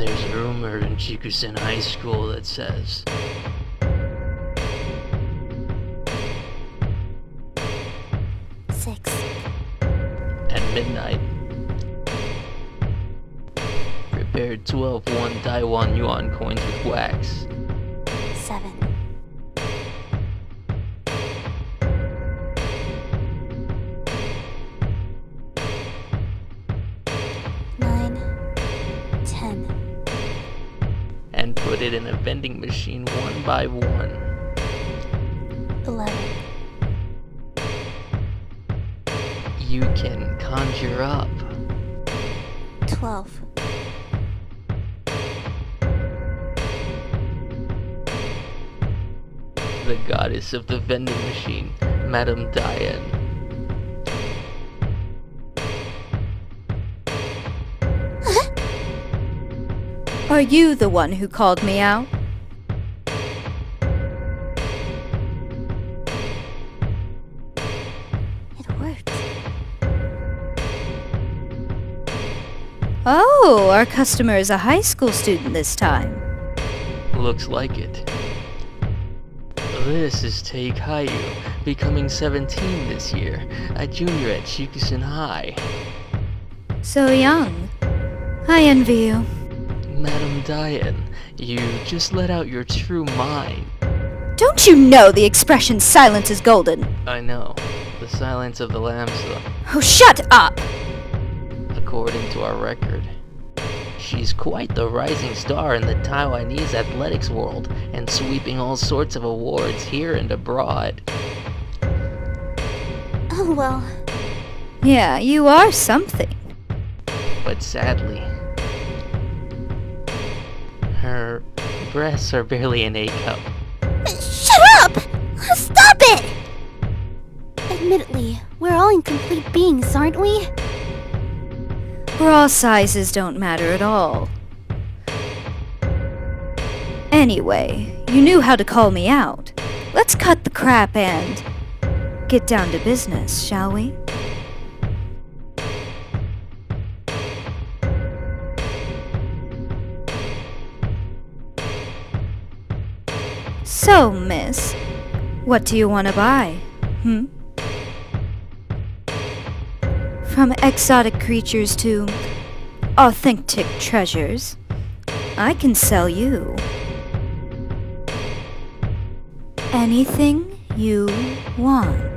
There's a rumor in Chikusen High School that says at midnight, prepare 12 Taiwan yuan coins with wax. 7. 9. 10. And put it in a vending machine one by one. 11. You can conjure up 12. the goddess of the vending machine, Madame Daien. Are you the one who called me out? It worked. Oh, our customer is a high school student this time. Looks like it. This is Kayu, becoming 17 this year, a junior at Chikusen High. So young. I envy you. Madame Daien, you just let out your true mind. Don't you know the expression silence is golden? I know. The silence of the lambs, though. Oh, shut up! According to our record, she's quite the rising star in the Taiwanese athletics world and sweeping all sorts of awards here and abroad. Oh well. Yeah, you are something. But sadly, her breasts are barely an A cup. Shut up! Stop it! Admittedly, we're all incomplete beings, aren't we? Raw sizes don't matter at all. Anyway, you knew how to call me out. Let's cut the crap and get down to business, shall we? So, miss, what do you want to buy? From exotic creatures to authentic treasures, I can sell you anything you want.